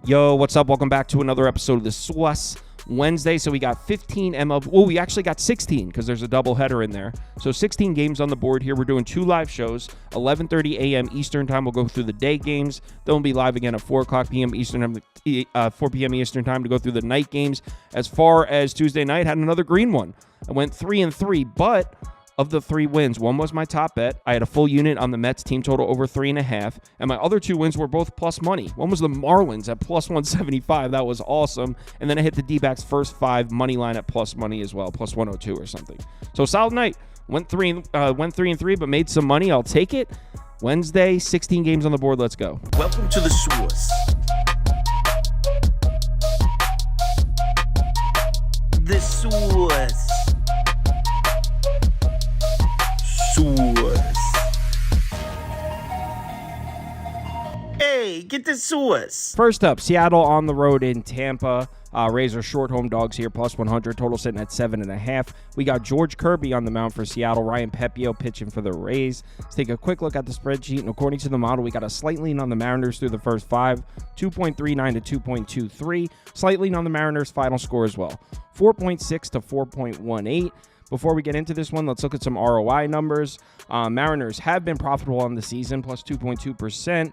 Yo, what's up? Welcome back to another episode of the Swas Wednesday. So we got 15 MLB. Well, we actually got 16 because there's a doubleheader in there. So 16 games on the board here. We're doing two live shows. 11:30 a.m. Eastern time. We'll go through the day games. Then we'll be live again at 4 p.m. Eastern time. 4 p.m. Eastern time to go through the night games. As far as Tuesday night, had another green one. I went 3-3, but of the 3 wins, one was my top bet. I had a full unit on the Mets team total over 3.5, and my other 2 wins were both plus money. One was the Marlins at plus 175. That was awesome. And then I hit the D-backs first 5 money line at plus money as well, plus 102 or something. So solid night. Went 3-3, but made some money. I'll take it. Wednesday, 16 games on the board. Let's go. Welcome to the Source. The Source. Hey, get the Source. First up, Seattle on the road in Tampa. Rays are short home dogs here, plus 100. Total sitting at 7.5. We got George Kirby on the mound for Seattle. Ryan Pepiot pitching for the Rays. Let's take a quick look at the spreadsheet. And according to the model, we got a slight lean on the Mariners through the first 5, 2.39 to 2.23. Slight lean on the Mariners' final score as well, 4.6 to 4.18. Before we get into this one, let's look at some ROI numbers. Mariners have been profitable on the season, plus 2.2%.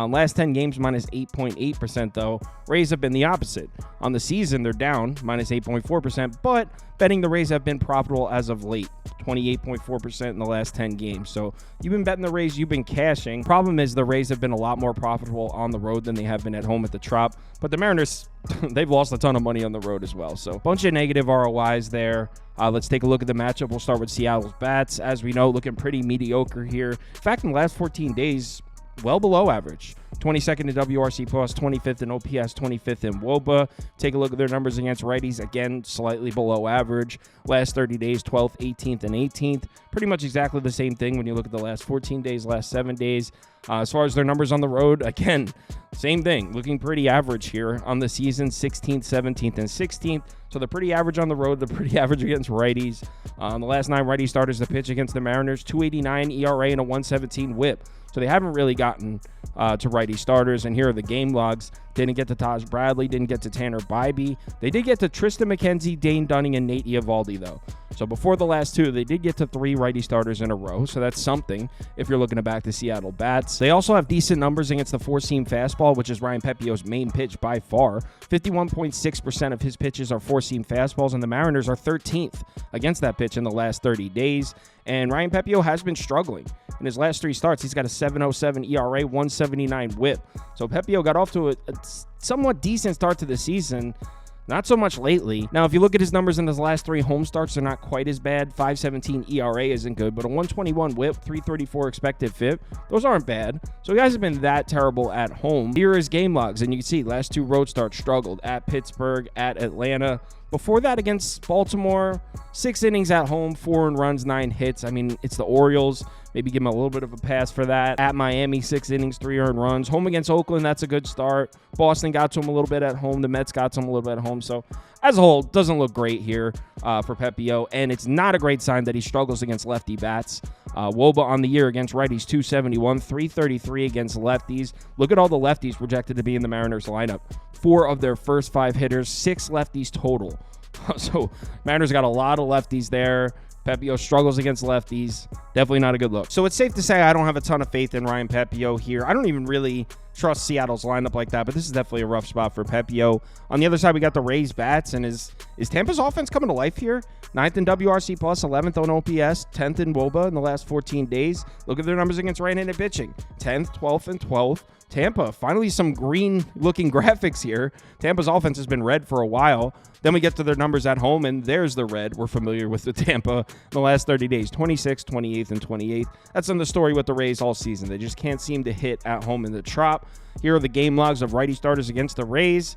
Last 10 games, minus 8.8%, though. Rays have been the opposite. On the season, they're down, minus 8.4%, but betting the Rays have been profitable as of late, 28.4% in the last 10 games. So you've been betting the Rays, you've been cashing. Problem is the Rays have been a lot more profitable on the road than they have been at home at the Trop. But the Mariners, they've lost a ton of money on the road as well. So bunch of negative ROIs there. Let's take a look at the matchup. We'll start with Seattle's bats. As we know, looking pretty mediocre here. In fact, in the last 14 days, well below average. 22nd in WRC+, 25th in OPS, 25th in WOBA. Take a look at their numbers against righties. Again, slightly below average. Last 30 days, 12th, 18th, and 18th. Pretty much exactly the same thing when you look at the last 14 days, last 7 days. As far as their numbers on the road, again, same thing. Looking pretty average here on the season, 16th, 17th, and 16th. So they're pretty average on the road. They're pretty average against righties. The last 9 righty starters to pitch against the Mariners, 2.89 ERA and a 1.17 WHIP. So they haven't really gotten to righty starters. And here are the game logs. Didn't get to Taj Bradley. Didn't get to Tanner Bybee. They did get to Tristan McKenzie, Dane Dunning, and Nate Eovaldi, though. So before the last 2, they did get to 3 righty starters in a row. So that's something if you're looking to back the Seattle bats. They also have decent numbers against the 4-seam fastball, which is Ryan Pepiot's main pitch by far. 51.6% of his pitches are 4-seam fastballs, and the Mariners are 13th against that pitch in the last 30 days. And Ryan Pepiot has been struggling. In his last 3 starts, he's got a 7.07 ERA, 1.79 WHIP. So Pepiot got off to a somewhat decent start to the season. Not so much lately. Now, if you look at his numbers in his last 3 home starts, they're not quite as bad. 5.17 ERA isn't good, but a 1.21 WHIP, 3.34 expected FIP, those aren't bad. So he hasn't been that terrible at home. Here are his game logs, and you can see last 2 road starts struggled at Pittsburgh, at Atlanta. Before that, against Baltimore, 6 innings at home, 4 earned runs, 9 hits. I mean, it's the Orioles. Maybe give him a little bit of a pass for that. At Miami, 6 innings, 3 earned runs. Home against Oakland, that's a good start. Boston got to him a little bit at home. The Mets got to him a little bit at home. So, as a whole, doesn't look great here for Pepiot. And it's not a great sign that he struggles against lefty bats. WOBA on the year against righties, 271, 333 against lefties. Look at all the lefties projected to be in the Mariners lineup. 4 of their first 5 hitters, 6 lefties total. So Mariners got a lot of lefties there. Pepiot struggles against lefties. Definitely not a good look. So it's safe to say I don't have a ton of faith in Ryan Pepiot here. I don't even really trust Seattle's lineup like that, but this is definitely a rough spot for Pepiot. On the other side, we got the Rays bats, and is Tampa's offense coming to life here? 9th in WRC+, 11th on OPS, 10th in WOBA in the last 14 days. Look at their numbers against right-handed pitching. 10th, 12th, and 12th. Tampa, finally some green-looking graphics here. Tampa's offense has been red for a while. Then we get to their numbers at home, and there's the red we're familiar with Tampa in the last 30 days. 26th, 28th, and 28th. That's been the story with the Rays all season. They just can't seem to hit at home in the Trop. Here are the game logs of righty starters against the Rays.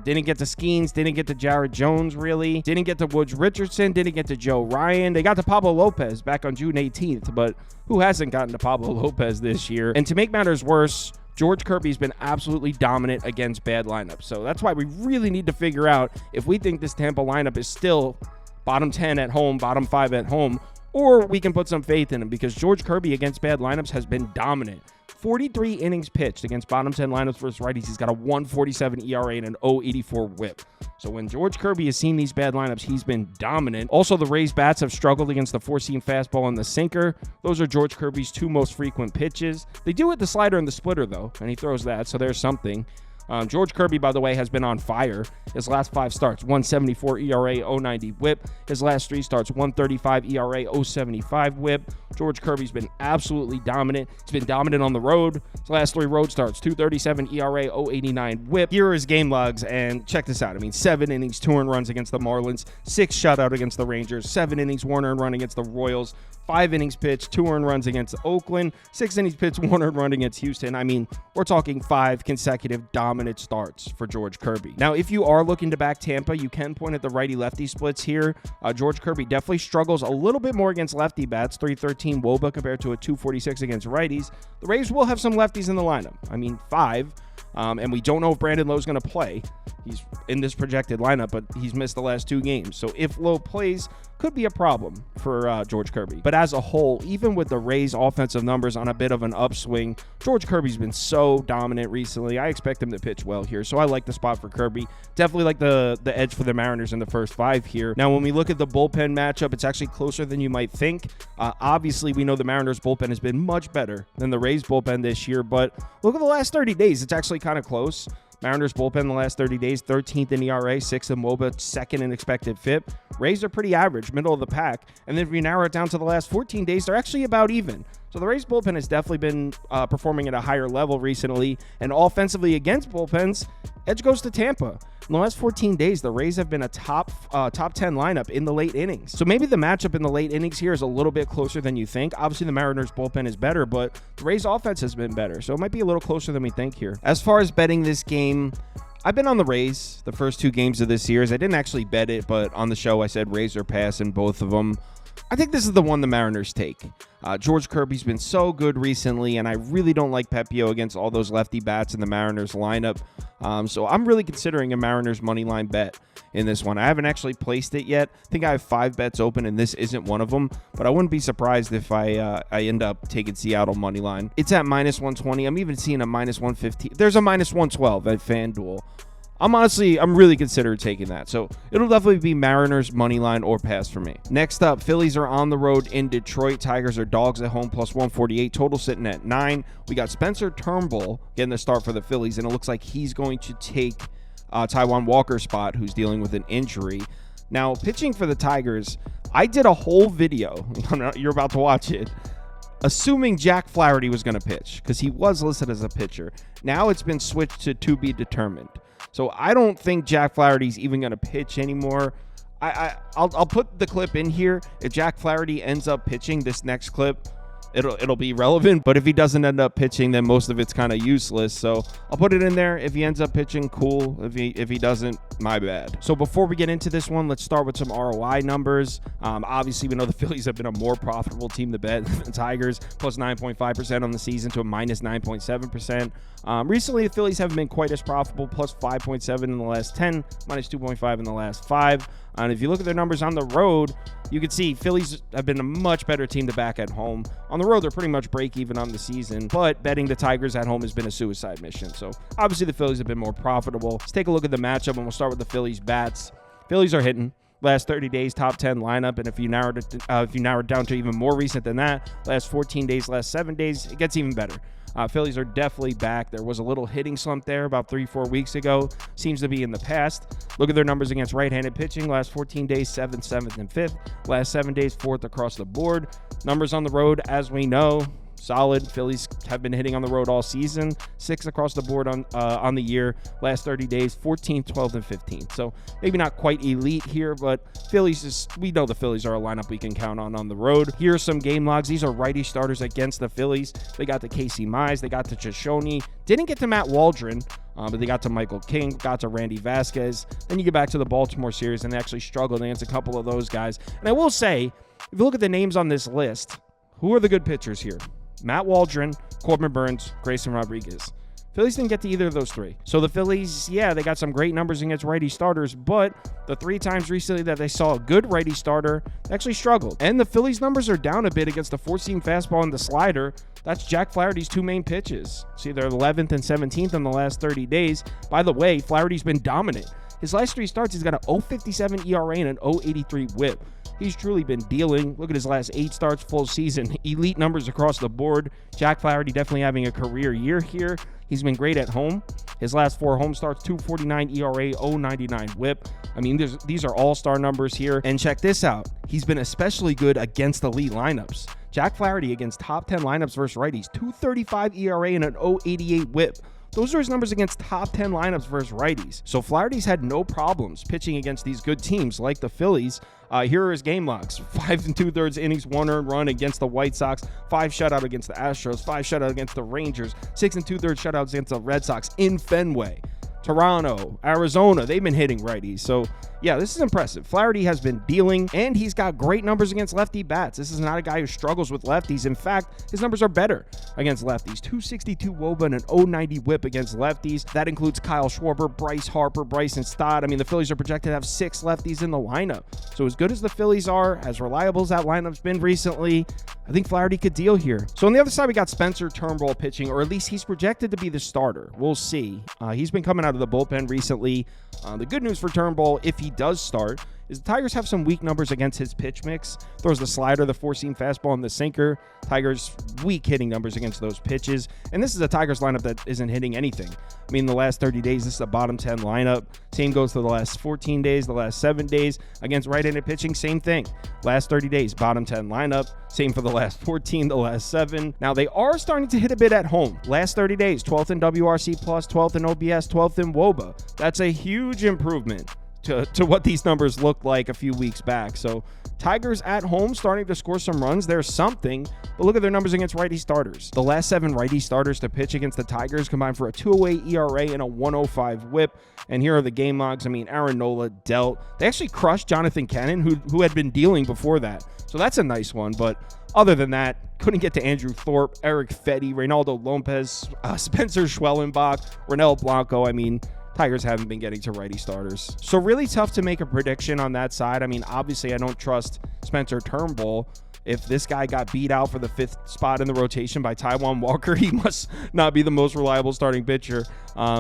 Didn't get to Skeens, didn't get to Jared Jones, really. Didn't get to Woods Richardson, didn't get to Joe Ryan. They got to Pablo Lopez back on June 18th, but who hasn't gotten to Pablo Lopez this year? And to make matters worse, George Kirby's been absolutely dominant against bad lineups. So that's why we really need to figure out if we think this Tampa lineup is still bottom 10 at home, bottom 5 at home, or we can put some faith in him because George Kirby against bad lineups has been dominant. 43 innings pitched against bottom 10 lineups versus righties. He's got a 1.47 ERA and an 0.84 whip. So when George Kirby has seen these bad lineups, he's been dominant. Also, the Rays bats have struggled against the four-seam fastball and the sinker. Those are George Kirby's two most frequent pitches. They do with the slider and the splitter, though, and he throws that, so there's something. George Kirby, by the way, has been on fire. His last 5 starts, 1.74 ERA, 0.90 whip. His last 3 starts, 1.35 ERA, 0.75 whip. George Kirby's been absolutely dominant. He's been dominant on the road. His last 3 road starts, 2.37 ERA, 0.89 whip. Here are his game logs, and check this out. 7 innings, 2 earned runs against the Marlins, 6 shutout against the Rangers, 7 innings, 1 earned run against the Royals, 5 innings pitched, 2 earned runs against Oakland, 6 innings pitched, 1 earned run against Houston. We're talking 5 consecutive dominant starts for George Kirby. Now, if you are looking to back Tampa, you can point at the righty-lefty splits here. George Kirby definitely struggles a little bit more against lefty bats, 313 WOBA compared to a 246 against righties. The Rays will have some lefties in the lineup. 5. And we don't know if Brandon Lowe's going to play. He's in this projected lineup, but he's missed the last 2 games. So if Lowe plays, could be a problem for George Kirby. But as a whole, even with the Rays' offensive numbers on a bit of an upswing, George Kirby's been so dominant recently. I expect him to pitch well here, so I like the spot for Kirby. Definitely like the edge for the Mariners in the first 5 here. Now, when we look at the bullpen matchup, it's actually closer than you might think. Obviously, we know the Mariners' bullpen has been much better than the Rays' bullpen this year, but look at the last 30 days. It's actually kind of close. Mariners bullpen the last 30 days, 13th in ERA, 6th in WOBA, 2nd in expected FIP. Rays are pretty average, middle of the pack. And then if you narrow it down to the last 14 days, they're actually about even. So the Rays bullpen has definitely been performing at a higher level recently. And offensively against bullpens, edge goes to Tampa. In the last 14 days, the Rays have been a top 10 lineup in the late innings. So maybe the matchup in the late innings here is a little bit closer than you think. Obviously, the Mariners bullpen is better, but the Rays offense has been better. So it might be a little closer than we think here. As far as betting this game, I've been on the Rays the first 2 games of this series. I didn't actually bet it, but on the show I said Rays are passing both of them. I think this is the one the Mariners take. George Kirby's been so good recently, and I really don't like Pepiot against all those lefty bats in the Mariners lineup. So I'm really considering a Mariners money line bet in this one. I haven't actually placed it yet. I think I have 5 bets open, and this isn't one of them. But I wouldn't be surprised if I end up taking Seattle money line. It's at -120. I'm even seeing a -115. There's a -112 at FanDuel. I'm really considering taking that. So it'll definitely be Mariners money line or pass for me. Next up, Phillies are on the road in Detroit. Tigers are dogs at home, +148. Total sitting at 9. We got Spencer Turnbull getting the start for the Phillies, and it looks like he's going to take Taijuan Walker's spot, who's dealing with an injury. Now, pitching for the Tigers, I did a whole video. You're about to watch it. Assuming Jack Flaherty was going to pitch, because he was listed as a pitcher. Now it's been switched to be determined. So I don't think Jack Flaherty's even going to pitch anymore. I'll put the clip in here. If Jack Flaherty ends up pitching this next clip, it'll be relevant. But if he doesn't end up pitching, then most of it's kind of useless. So I'll put it in there. If he ends up pitching, cool. If he doesn't, my bad. So before we get into this one, let's start with some ROI numbers. Obviously, we know the Phillies have been a more profitable team to bet than the Tigers, +9.5% on the season to a -9.7%. Recently, the Phillies haven't been quite as profitable, +5.7 in the last 10, -2.5 in the last 5. And if you look at their numbers on the road, you can see Phillies have been a much better team to back at home. On the road, they're pretty much break even on the season, but betting the Tigers at home has been a suicide mission. So obviously the Phillies have been more profitable. Let's take a look at the matchup, and we'll start with the Phillies bats. Phillies are hitting. Last 30 days, top 10 lineup, and if you narrow it down to even more recent than that, last 14 days, last 7 days, it gets even better. Phillies are definitely back. There was a little hitting slump there about 3-4 weeks ago. Seems to be in the past. Look at their numbers against right-handed pitching. Last 14 days, 7th, 7th, and 5th. Last 7 days, 4th across the board. Numbers on the road, as we know, solid. Phillies have been hitting on the road all season. 6 across the board on the year. Last 30 days, 14th, 12th, and 15th. So maybe not quite elite here, but we know the Phillies are a lineup we can count on the road. Here are some game logs. These are righty starters against the Phillies. They got to Casey Mize. They got to Shoshone. Didn't get to Matt Waldron, but they got to Michael King, got to Randy Vasquez. Then you get back to the Baltimore series, and they actually struggled against a couple of those guys. And I will say, if you look at the names on this list, who are the good pitchers here? Matt Waldron, Corbin Burns, Grayson Rodriguez. Phillies didn't get to either of those three. So the Phillies, yeah, they got some great numbers against righty starters, but the 3 times recently that they saw a good righty starter, they actually struggled. And the Phillies numbers are down a bit against the 4-seam fastball and the slider. That's Jack Flaherty's 2 main pitches. See, they're 11th and 17th in the last 30 days. By the way, Flaherty's been dominant. His last 3 starts, he's got an 0.57 ERA and an 0.83 whip. He's truly been dealing. Look at his last 8 starts full season. Elite numbers across the board. Jack Flaherty definitely having a career year here. He's been great at home. His last 4 home starts, 2.49 ERA, 0.99 whip. I mean, these are all-star numbers here. And check this out. He's been especially good against elite lineups. Jack Flaherty against top 10 lineups versus righties, 2.35 ERA and an 0.88 whip. Those are his numbers against top 10 lineups versus righties. So Flaherty's had no problems pitching against these good teams like the Phillies. Here are his game logs. 5 2/3 innings, 1 earned run against the White Sox, 5 shutout against the Astros, 5 shutout against the Rangers, 6 2/3 shutouts against the Red Sox in Fenway. Toronto, Arizona, they've been hitting righties. So, yeah, this is impressive. Flaherty has been dealing, and he's got great numbers against lefty bats. This is not a guy who struggles with lefties. In fact, his numbers are better against lefties. 262 WOBA and an 090 whip against lefties. That includes Kyle Schwarber, Bryce Harper, Bryson Stott. I mean, the Phillies are projected to have 6 lefties in the lineup. So as good as the Phillies are, as reliable as that lineup's been recently, I think Flaherty could deal here. So on the other side, we got Spencer Turnbull pitching, or at least he's projected to be the starter. We'll see. He's been coming out of the bullpen recently. The good news for Turnbull, if he does start, is the Tigers have some weak numbers against his pitch mix. Throws the slider, the 4-seam fastball, and the sinker. Tigers weak hitting numbers against those pitches. And this is a Tigers lineup that isn't hitting anything. I mean, the last 30 days, this is a bottom 10 lineup. Same goes for the last 14 days, the last 7 days. Against right-handed pitching, same thing. Last 30 days, bottom 10 lineup. Same for the last 14, the last 7. Now, they are starting to hit a bit at home. Last 30 days, 12th in WRC+, 12th in OBS, 12th in WOBA. That's a huge improvement to what these numbers looked like a few weeks back. So Tigers at home starting to score some runs. There's something, but look at their numbers against righty starters. The last 7 righty starters to pitch against the Tigers combined for a 2.08 ERA and a 1.05 whip. And here are the game logs. I mean, Aaron Nola dealt. They actually crushed Jonathan Cannon, who had been dealing before that. So that's a nice one. But other than that, couldn't get to Andrew Thorpe, Eric Fetty, Reynaldo Lopez, Spencer Schwellenbach, Ronel Blanco. I mean, Tigers haven't been getting to righty starters. So really tough to make a prediction on that side. I mean, obviously, I don't trust Spencer Turnbull. If this guy got beat out for the 5th spot in the rotation by Taijuan Walker, he must not be the most reliable starting pitcher.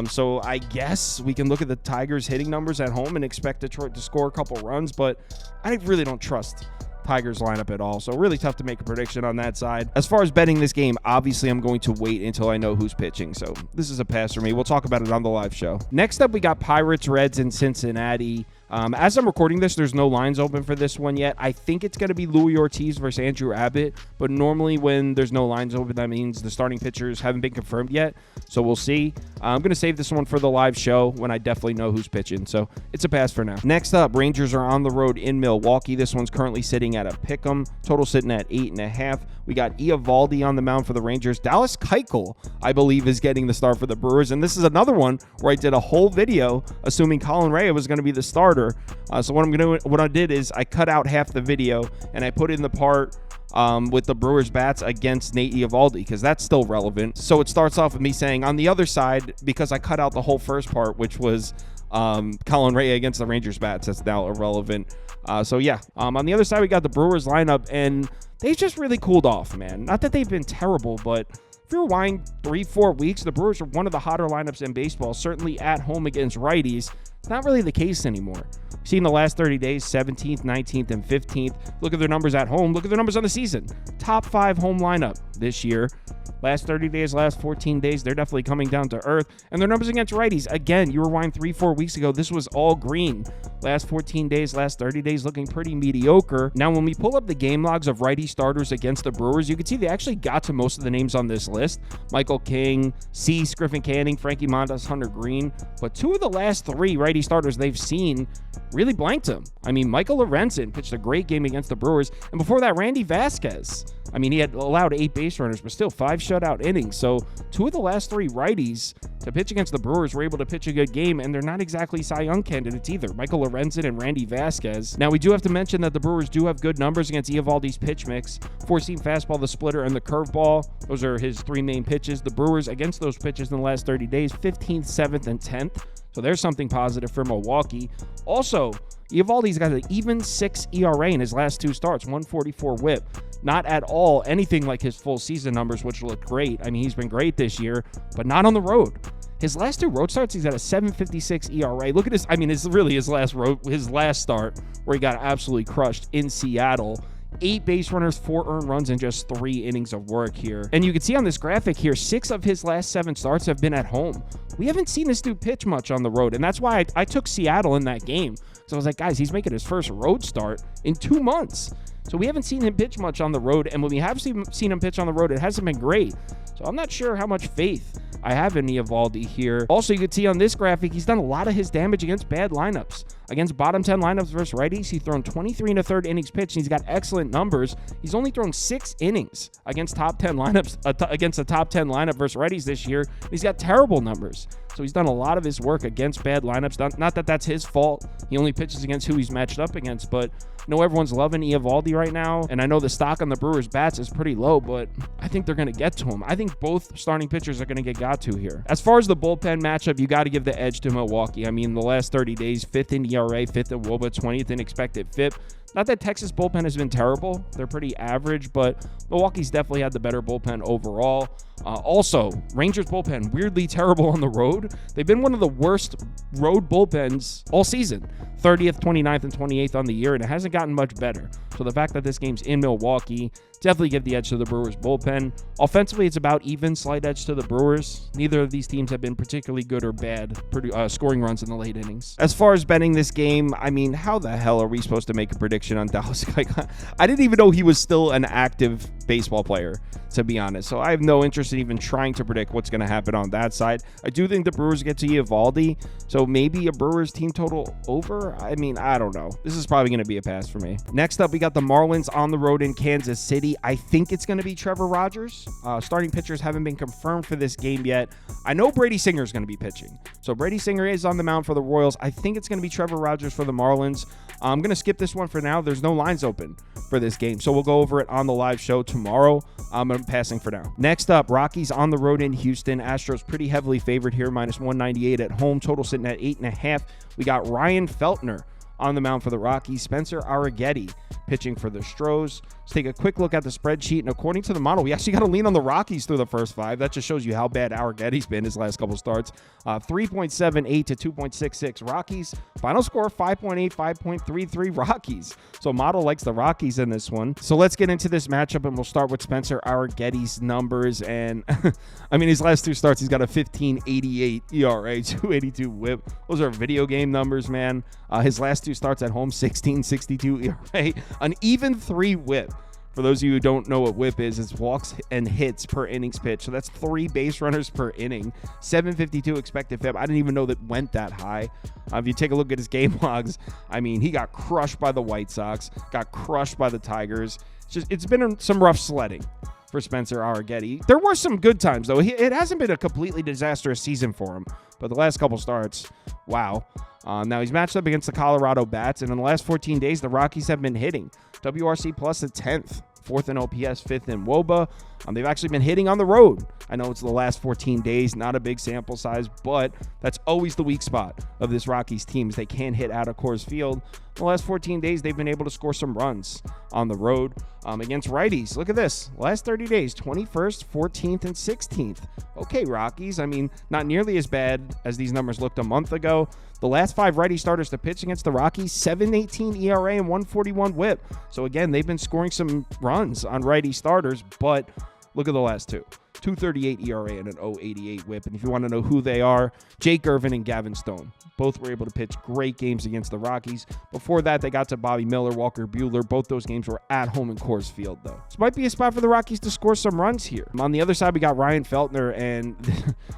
So I guess we can look at the Tigers hitting numbers at home and expect Detroit to score a couple runs, but I really don't trust Tigers lineup at all. So really tough to make a prediction on that side. As far as betting this game, obviously I'm going to wait until I know who's pitching. So this is a pass for me. We'll talk about it on the live show. Next up, we got Pirates, Reds, and Cincinnati. As I'm recording this, there's no lines open for this one yet. I think it's going to be Louis Ortiz versus Andrew Abbott, but normally when there's no lines open, that means the starting pitchers haven't been confirmed yet, so we'll see. I'm going to save this one for the live show when I definitely know who's pitching, so it's a pass for now. Next up, Rangers are on the road in Milwaukee. This one's currently sitting at a pick'em, total sitting at 8.5. We got Eovaldi on the mound for the Rangers. Dallas Keuchel, I believe, is getting the start for the Brewers, and this is another one where I did a whole video assuming Colin Rea was going to be the starter. So what I did is I cut out half the video and I put in the part with the Brewers bats against Nate Eovaldi, because that's still relevant. So it starts off with me saying on the other side, because I cut out the whole first part, which was Colin Rea against the Rangers bats, that's now irrelevant. So yeah, on the other side, we got the Brewers lineup, and they've just really cooled off, man. Not that they've been terrible, but if you rewind 3-4 weeks, the Brewers are one of the hotter lineups in baseball, certainly at home against righties. It's not really the case anymore. We've seen the last 30 days, 17th, 19th, and 15th. Look at their numbers at home. Look at their numbers on the season. Top 5 home lineup this year. Last 30 days, last 14 days, they're definitely coming down to earth. And their numbers against righties, again, you rewind 3-4 weeks ago, this was all green. Last 14 days, last 30 days, looking pretty mediocre. Now, when we pull up the game logs of righty starters against the Brewers, you can see they actually got to most of the names on this list. Michael King, Cease, Griffin Canning, Frankie Montas, Hunter Green. But 2 of the last 3 righty starters they've seen really blanked him. I mean, Michael Lorenzen pitched a great game against the Brewers. And before that, Randy Vasquez. I mean, he had allowed 8 base runners, but still 5 shutout innings. So 2 of the last 3 righties to pitch against the Brewers were able to pitch a good game, and they're not exactly Cy Young candidates either. Michael Lorenzen Lorenzen and Randy Vasquez. Now, we do have to mention that the Brewers do have good numbers against Eovaldi's pitch mix. 4-seam fastball, the splitter, and the curveball. Those are his three main pitches. The Brewers, against those pitches in the last 30 days, 15th, 7th, and 10th. So there's something positive for Milwaukee. Also, Eovaldi's got an even 6 ERA in his last 2 starts, 144 whip. Not at all anything like his full season numbers, which look great. I mean, he's been great this year, but not on the road. His last 2 road starts, he's got a 7.56 ERA. Look at this. I mean, it's really his last start where he got absolutely crushed in Seattle. 8 base runners, 4 earned runs, and just 3 innings of work here. And you can see on this graphic here, 6 of his last 7 starts have been at home. We haven't seen this dude pitch much on the road, and that's why I took Seattle in that game. So I was like, guys, he's making his first road start in 2 months. So we haven't seen him pitch much on the road, and when we have seen him pitch on the road, it hasn't been great. So I'm not sure how much faith I have in Eovaldi here. Also, you can see on this graphic, he's done a lot of his damage against bad lineups. Against bottom 10 lineups versus righties, he's thrown 23 1/3 innings pitched, and he's got excellent numbers. He's only thrown 6 innings against top 10 lineups, against a top 10 lineup versus righties this year. He's got terrible numbers. So he's done a lot of his work against bad lineups. Not that that's his fault. He only pitches against who he's matched up against, but I know everyone's loving Eovaldi right now, and I know the stock on the Brewers' bats is pretty low, but I think they're going to get to him. I think both starting pitchers are going to get got to here. As far as the bullpen matchup, you got to give the edge to Milwaukee. I mean, the last 30 days, 5th in ERA, 5th in WOBA, 20th in expected FIP. Not that Texas bullpen has been terrible. They're pretty average, but Milwaukee's definitely had the better bullpen overall. Also, Rangers bullpen, weirdly terrible on the road. They've been one of the worst road bullpens all season. 30th, 29th, and 28th on the year, and it hasn't gotten much better. So the fact that this game's in Milwaukee, definitely give the edge to the Brewers bullpen. Offensively, it's about even, slight edge to the Brewers. Neither of these teams have been particularly good or bad scoring runs in the late innings. As far as betting this game, I mean, how the hell are we supposed to make a prediction on Dallas? I didn't even know he was still an active baseball player, to be honest. So I have no interest in even trying to predict what's going to happen on that side. I do think the Brewers get to Eovaldi, so maybe a Brewers team total over. I mean, I don't know. This is probably going to be a pass for me. Next up, we got the Marlins on the road in Kansas City. I think it's going to be Trevor Rogers. Starting pitchers haven't been confirmed for this game yet. I know Brady Singer is going to be pitching. So Brady Singer is on the mound for the Royals. I think it's going to be Trevor Rogers for the Marlins. I'm going to skip this one for now. There's no lines open for this game, so we'll go over it on the live show tomorrow. I'm passing for now. Next up, Rockies on the road in Houston. Astros pretty heavily favored here, minus 198 at home. Total sitting at 8.5. We got Ryan Feltner on the mound for the Rockies. Spencer Arrighetti pitching for the Stros. Let's take a quick look at the spreadsheet, and according to the model, we actually got to lean on the Rockies through the first 5. That just shows you how bad Arrighetti's been his last couple starts. 3.78 to 2.66 Rockies. Final score 5.8, 5.33 Rockies. So model likes the Rockies in this one. So let's get into this matchup, and we'll start with Spencer Arrighetti's numbers. And I mean, his last 2 starts, he's got a 15.88 ERA, 2.82 WHIP. Those are video game numbers, man. His last 2 starts at home, 16.62 ERA, an even 3 WHIP. For those of you who don't know what WHIP is, it's walks and hits per innings pitched. So that's 3 base runners per inning. 752 expected FIP. I didn't even know that went that high. If you take a look at his game logs, I mean, he got crushed by the White Sox, got crushed by the Tigers. It's been some rough sledding for Spencer Arrighetti. There were some good times, though. It hasn't been a completely disastrous season for him, but the last couple starts, wow. Now he's matched up against the Colorado Bats, and in the last 14 days, the Rockies have been hitting. WRC plus the 10th, 4th in OPS, 5th in WOBA. They've actually been hitting on the road. I know it's the last 14 days, not a big sample size, but that's always the weak spot of this Rockies team is they can't hit out of Coors Field. In the last 14 days, they've been able to score some runs on the road against righties. Look at this. Last 30 days, 21st, 14th, and 16th. Okay, Rockies. I mean, not nearly as bad as these numbers looked a month ago. The last 5 righty starters to pitch against the Rockies, 7.18 ERA and 141 WHIP. So again, they've been scoring some runs on righty starters, but look at the last 2. 2.38 ERA and an 0.88 WHIP. And if you want to know who they are, Jake Irvin and Gavin Stone. Both were able to pitch great games against the Rockies. Before that, they got to Bobby Miller, Walker Buehler. Both those games were at home in Coors Field, though. This might be a spot for the Rockies to score some runs here. On the other side, we got Ryan Feltner, and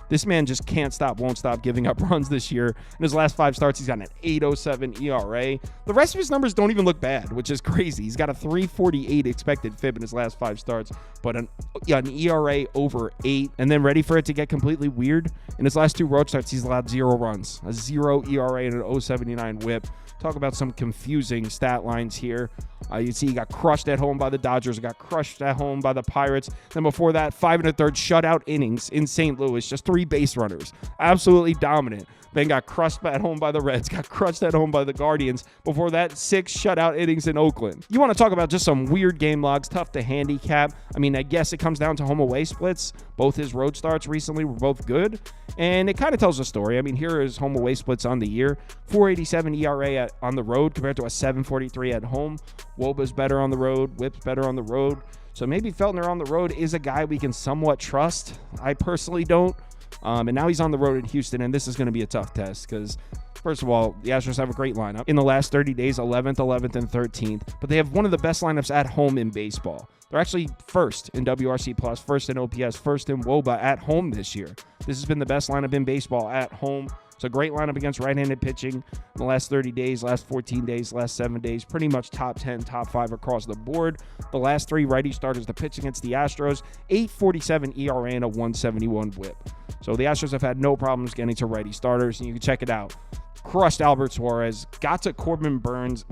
this man just can't stop, won't stop giving up runs this year. In his last 5 starts, he's got an 8.07 ERA. The rest of his numbers don't even look bad, which is crazy. He's got a 3.48 expected FIP in his last 5 starts, but an ERA over 8. And then ready for it to get completely weird, in his last 2 road starts, he's allowed 0 runs. A 0 .30 ERA and an .079 whip. Talk about some confusing stat lines here. You see he got crushed at home by the Dodgers, got crushed at home by the Pirates. Then before that, 5 1/3 shutout innings in St. Louis, just 3 base runners. Absolutely dominant. Then got crushed at home by the Reds, got crushed at home by the Guardians. Before that, 6 shutout innings in Oakland. You want to talk about just some weird game logs, tough to handicap. I mean, I guess it comes down to home-away splits. Both his road starts recently were both good, and it kind of tells a story. I mean, here are his home-away splits on the year. 4.87 ERA on the road compared to a 7.43 at home. WOBA's better on the road, WHIP's better on the road. So maybe Feltner on the road is a guy we can somewhat trust. I personally don't. And now he's on the road in Houston, and this is going to be a tough test because, first of all, the Astros have a great lineup. In the last 30 days, 11th, 11th, and 13th. But they have one of the best lineups at home in baseball. They're actually first in WRC+, first in OPS, first in WOBA at home this year. This has been the best lineup in baseball at home. It's a great lineup against right-handed pitching in the last 30 days, last 14 days, last 7 days. Pretty much top 10, top 5 across the board. The last 3 righty starters to pitch against the Astros, 8.47 ERA and a 171 whip. So the Astros have had no problems getting to righty starters, and you can check it out. Crushed Albert Suarez, got to Corbin Burns,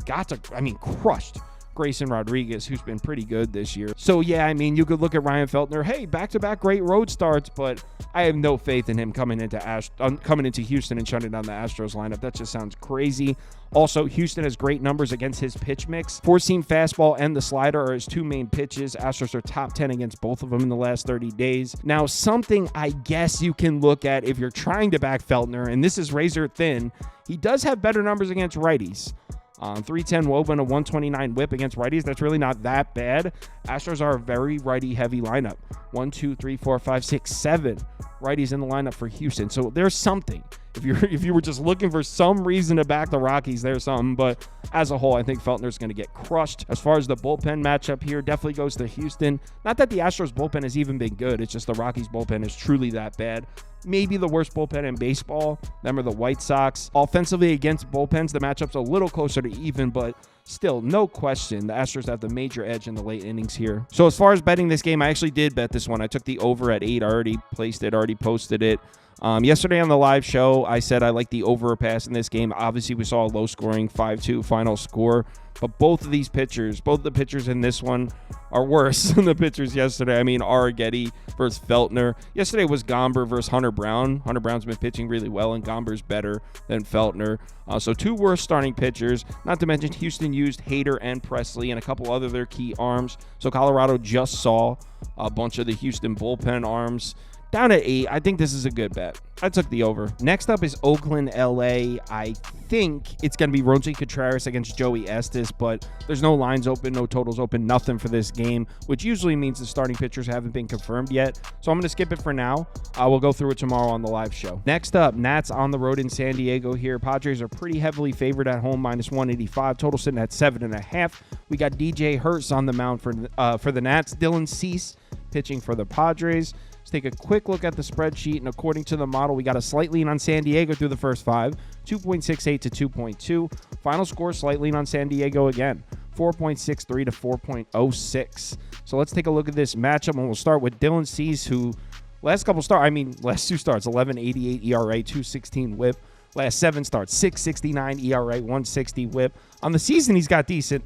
crushed Grayson Rodriguez, who's been pretty good this year. So, yeah, I mean, you could look at Ryan Feltner. Hey, back-to-back great road starts, but I have no faith in him coming into Houston and shutting down the Astros lineup. That just sounds crazy. Also, Houston has great numbers against his pitch mix. Four-seam fastball and the slider are his 2 main pitches. Astros are top 10 against both of them in the last 30 days. Now, something I guess you can look at if you're trying to back Feltner, and this is razor thin, he does have better numbers against righties. 310 WOBA and a 129 whip against righties. That's really not that bad. Astros are a very righty-heavy lineup. 1, 2, 3, 4, 5, 6, 7 righties in the lineup for Houston. So there's something. If you were just looking for some reason to back the Rockies, there's something. But as a whole, I think Feltner's going to get crushed. As far as the bullpen matchup here, definitely goes to Houston. Not that the Astros bullpen has even been good. It's just the Rockies bullpen is truly that bad. Maybe the worst bullpen in baseball. Them are the White Sox. Offensively against bullpens, the matchup's a little closer to even, but still, no question, the Astros have the major edge in the late innings here. So as far as betting this game, I actually did bet this one. I took the over at 8. I already placed it, already posted it. Yesterday on the live show, I said I like the over a pass in this game. Obviously, we saw a low-scoring 5-2 final score. But both of these pitchers, both the pitchers in this one are worse than the pitchers yesterday. I mean, Arrighetti versus Feltner. Yesterday was Gomber versus Hunter Brown. Hunter Brown's been pitching really well, and Gomber's better than Feltner. So 2 worse starting pitchers. Not to mention Houston used Hader and Presley and a couple other their key arms. So Colorado just saw a bunch of the Houston bullpen arms. Down at 8, I think this is a good bet. I took the over. Next up is Oakland, LA. I think it's going to be Roansy Contreras against Joey Estes, but there's no lines open, no totals open, nothing for this game, which usually means the starting pitchers haven't been confirmed yet. So I'm going to skip it for now. We'll go through it tomorrow on the live show. Next up, Nats on the road in San Diego here. Padres are pretty heavily favored at home, -185. Total sitting at 7.5. We got DJ Hurts on the mound for the Nats. Dylan Cease pitching for the Padres. Let's take a quick look at the spreadsheet, and according to the model, we got a slight lean on San Diego through the first 5, 2.68 to 2.2. Final score, slight lean on San Diego again, 4.63 to 4.06. So let's take a look at this matchup, and we'll start with Dylan Cease, who last 2 starts, 11.88 ERA, 2.16 whip. Last 7 starts, 6.69 ERA, 1.60 whip. On the season, he's got decent,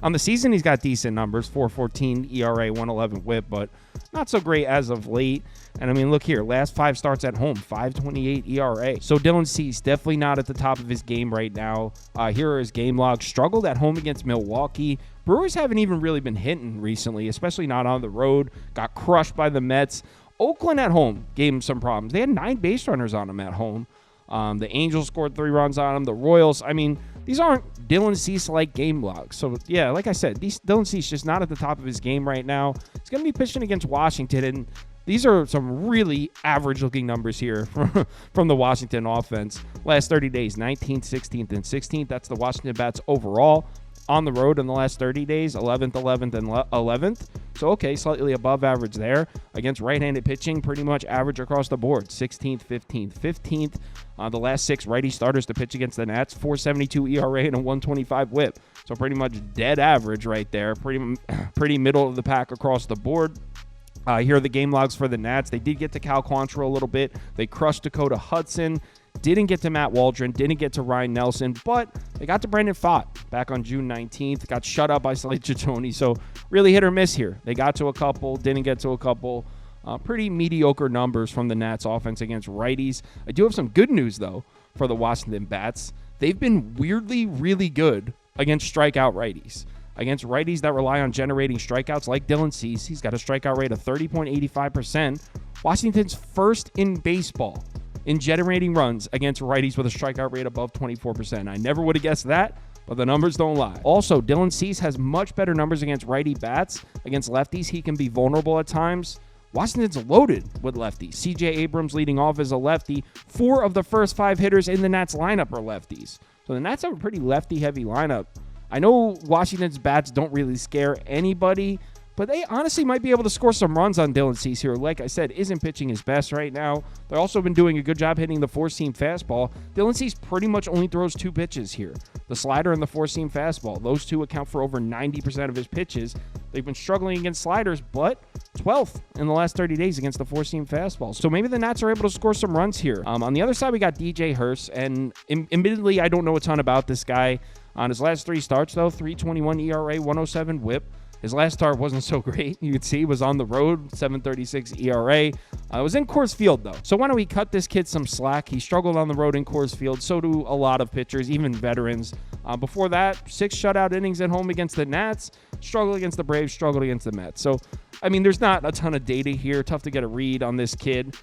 On the season, he's got decent numbers, 4.14 ERA, 1.11 whip, but not so great as of late. And I mean, look here, last 5 starts at home, 5.28 ERA. So Dylan Cease, definitely not at the top of his game right now. Here are his game logs. Struggled at home against Milwaukee. Brewers haven't even really been hitting recently, especially not on the road. Got crushed by the Mets. Oakland at home gave him some problems. They had 9 base runners on him at home. The Angels scored 3 runs on him. The Royals, I mean, these aren't Dylan Cease-like game logs. So, yeah, like I said, Dylan Cease just not at the top of his game right now. He's going to be pitching against Washington, and these are some really average-looking numbers here from the Washington offense. Last 30 days, 19th, 16th, and 16th. That's the Washington bats overall. On the road in the last 30 days, 11th, 11th, and 11th. So, okay, slightly above average there. Against right-handed pitching, pretty much average across the board. 16th, 15th, 15th. The last 6 righty starters to pitch against the Nats, 4.72 ERA and a 1.25 whip. So pretty much dead average right there. Pretty middle of the pack across the board. Here are the game logs for the Nats. They did get to Cal Quantrill a little bit. They crushed Dakota Hudson. Didn't get to Matt Waldron, didn't get to Ryan Nelson, but they got to Brandon Pfaadt back on June 19th. Got shut out by Slate Ciccone, so really hit or miss here. They got to a couple, didn't get to a couple. Pretty mediocre numbers from the Nats offense against righties. I do have some good news, though, for the Washington Bats. They've been weirdly really good against strikeout righties. Against righties that rely on generating strikeouts like Dylan Cease, he's got a strikeout rate of 30.85%. Washington's first in baseball in generating runs against righties with a strikeout rate above 24%. I never would have guessed that, but the numbers don't lie. Also, Dylan Cease has much better numbers against righty bats. Against lefties, he can be vulnerable at times. Washington's loaded with lefties. C.J. Abrams leading off as a lefty. 4 of the first 5 hitters in the Nats lineup are lefties. So the Nats have a pretty lefty-heavy lineup. I know Washington's bats don't really scare anybody, but they honestly might be able to score some runs on Dylan Cease here. Like I said, isn't pitching his best right now. They've also been doing a good job hitting the four-seam fastball. Dylan Cease pretty much only throws 2 pitches here. The slider and the four-seam fastball. Those two account for over 90% of his pitches. They've been struggling against sliders, but 12th in the last 30 days against the four-seam fastball. So maybe the Nats are able to score some runs here. On the other side, we got DJ Hurst, and admittedly, I don't know a ton about this guy. On his last 3 starts, though, 3.21 ERA, 107 WHIP. His last start wasn't so great. You could see he was on the road, 7.36 ERA. It was in Coors Field, though. So why don't we cut this kid some slack? He struggled on the road in Coors Field. So do a lot of pitchers, even veterans. Before that, 6 shutout innings at home against the Nats. Struggled against the Braves, struggled against the Mets. So, I mean, there's not a ton of data here. Tough to get a read on this kid.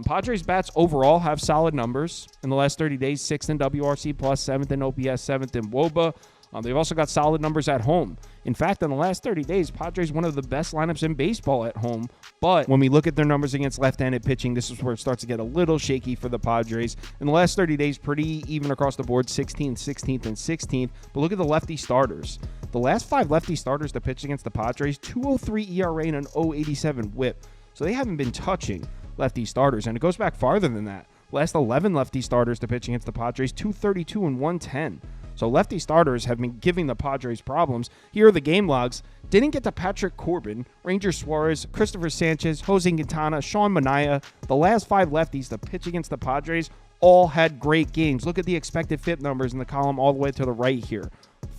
Padres bats overall have solid numbers. In the last 30 days, 6th in WRC+, 7th in OPS, 7th in WOBA. They've also got solid numbers at home. In fact, in the last 30 days, Padres one of the best lineups in baseball at home. But when we look at their numbers against left-handed pitching, this is where it starts to get a little shaky for the Padres. In the last 30 days, pretty even across the board, 16th, 16th, and 16th. But look at the lefty starters. The last 5 lefty starters to pitch against the Padres, 2.03 ERA and an 0.87 WHIP. So they haven't been touching lefty starters, and it goes back farther than that. Last 11 lefty starters to pitch against the Padres, 2.32 and 1.10. So lefty starters have been giving the Padres problems. Here are the game logs. Didn't get to Patrick Corbin, Ranger Suarez, Christopher Sanchez, Jose Quintana, Sean Manaea. The last 5 lefties to pitch against the Padres all had great games. Look at the expected FIP numbers in the column all the way to the right here.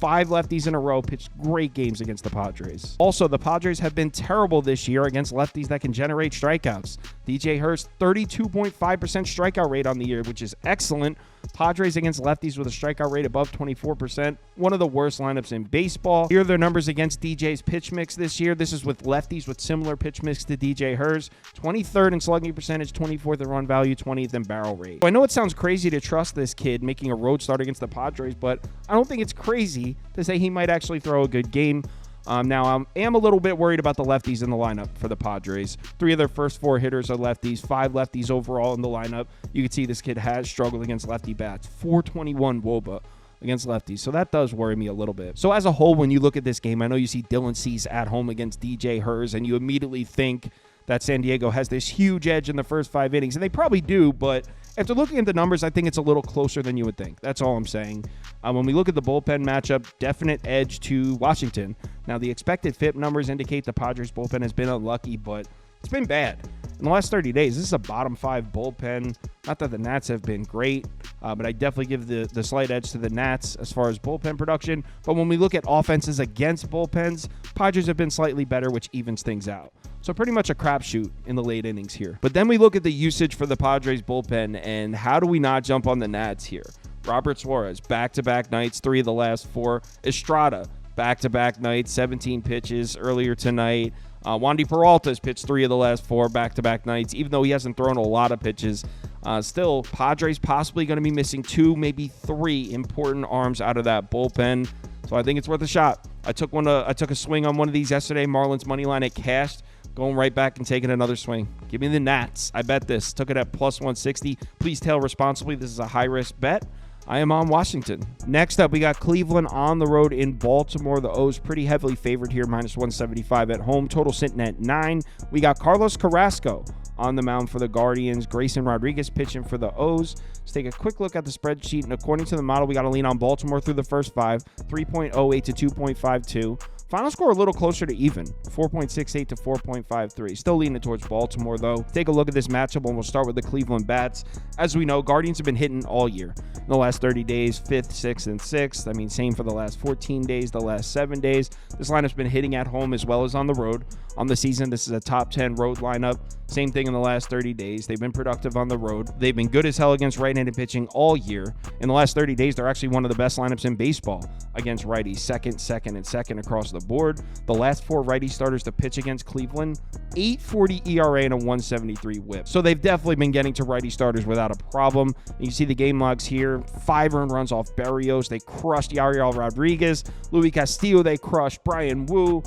5 lefties in a row pitched great games against the Padres. Also, the Padres have been terrible this year against lefties that can generate strikeouts. DJ Hurst, 32.5% strikeout rate on the year, which is excellent. Padres against lefties with a strikeout rate above 24%. One of the worst lineups in baseball. Here are their numbers against DJ's pitch mix this year. This is with lefties with similar pitch mix to DJ Hurst. 23rd in slugging percentage, 24th in run value, 20th in barrel rate. So I know it sounds crazy to trust this kid making a road start against the Padres, but I don't think it's crazy to say he might actually throw a good game. Now, I am a little bit worried about the lefties in the lineup for the Padres. 3 of their first 4 hitters are lefties, 5 lefties overall in the lineup. You can see this kid has struggled against lefty bats. 4.21 WOBA against lefties, so that does worry me a little bit. So as a whole, when you look at this game, I know you see Dylan Cease at home against DJ Hurst, and you immediately think that San Diego has this huge edge in the first 5 innings, and they probably do, but after looking at the numbers, I think it's a little closer than you would think. That's all I'm saying. When we look at the bullpen matchup, definite edge to Washington. Now, the expected FIP numbers indicate the Padres bullpen has been unlucky, but it's been bad. In the last 30 days, this is a bottom 5 bullpen. Not that the Nats have been great, but I definitely give the slight edge to the Nats as far as bullpen production. But when we look at offenses against bullpens, Padres have been slightly better, which evens things out. So pretty much a crapshoot in the late innings here. But then we look at the usage for the Padres bullpen, and how do we not jump on the Nats here? Robert Suarez, back-to-back nights, 3 of the last 4. Estrada, back-to-back nights, 17 pitches earlier tonight. Wandy Peralta has pitched 3 of the last 4 back-to-back nights, even though he hasn't thrown a lot of pitches. Still, Padres possibly going to be missing 2, maybe 3 important arms out of that bullpen. So I think it's worth a shot. I took a swing on one of these yesterday. Marlins money line at cashed. Going right back and taking another swing. Give me the Nats. I bet this. Took it at plus 160. Please tail responsibly. This is a high-risk bet. I am on Washington. Next up, we got Cleveland on the road in Baltimore. The O's pretty heavily favored here, minus 175 at home. Total sitting at 9. We got Carlos Carrasco on the mound for the Guardians. Grayson Rodriguez pitching for the O's. Let's take a quick look at the spreadsheet. And according to the model, we got to lean on Baltimore through the first 5. 3.08 to 2.52. Final score a little closer to even, 4.68 to 4.53. Still leaning towards Baltimore, though. Take a look at this matchup, and we'll start with the Cleveland bats. As we know, Guardians have been hitting all year. In the last 30 days, 5th, 6th, and 6th. I mean, same for the last 14 days, the last 7 days. This lineup's been hitting at home as well as on the road. On the season, this is a top 10 road lineup. Same thing in the last 30 days. They've been productive on the road. They've been good as hell against right-handed pitching all year. In the last 30 days, they're actually one of the best lineups in baseball against righties. Second across the board. The last 4 righty starters to pitch against Cleveland, 8.40 ERA and a 173 whip. So they've definitely been getting to righty starters without a problem. You can see the game logs here. 5 earned runs off Berrios. They crushed Yariel Rodriguez. Luis Castillo, they crushed. Brian Wu.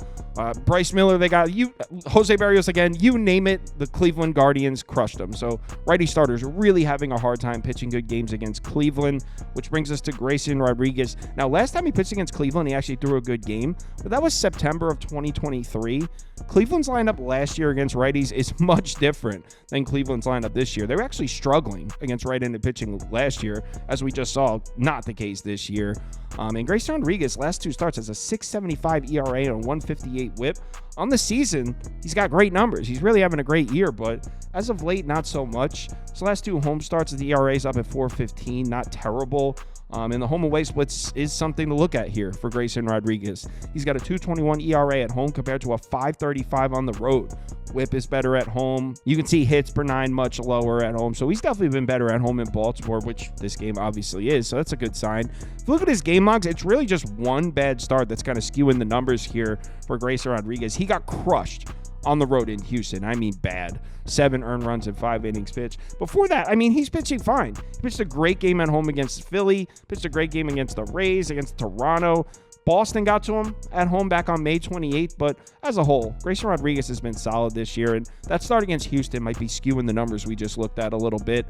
Bryce Miller, they got you. Jose Berrios again. You name it, the Cleveland Guardians crushed them. So righty starters are really having a hard time pitching good games against Cleveland, which brings us to Grayson Rodriguez. Now, last time he pitched against Cleveland, he actually threw a good game, but that was September of 2023. Cleveland's lineup last year against righties is much different than Cleveland's lineup this year. They were actually struggling against right-handed pitching last year, as we just saw, not the case this year. And Grayson Rodriguez, last 2 starts, has a 6.75 ERA and a 158 whip. On the season, he's got great numbers. He's really having a great year, but as of late, not so much. His last 2 home starts, the ERA is up at 4.15, not terrible. And the home-away splits is something to look at here for Grayson Rodriguez. He's got a 2.21 ERA at home compared to a 5.35 on the road. Whip is better at home. You can see hits per 9 much lower at home. So he's definitely been better at home in Baltimore, which this game obviously is. So that's a good sign. If you look at his game logs, it's really just one bad start that's kind of skewing the numbers here for Grayson Rodriguez. He got crushed on the road in Houston. I mean, bad. 7 earned runs in 5 innings pitched. Before that, I mean, he's pitching fine. He pitched a great game at home against Philly, pitched a great game against the Rays, against Toronto. Boston got to him at home back on May 28th, but as a whole, Grayson Rodriguez has been solid this year, and that start against Houston might be skewing the numbers we just looked at a little bit.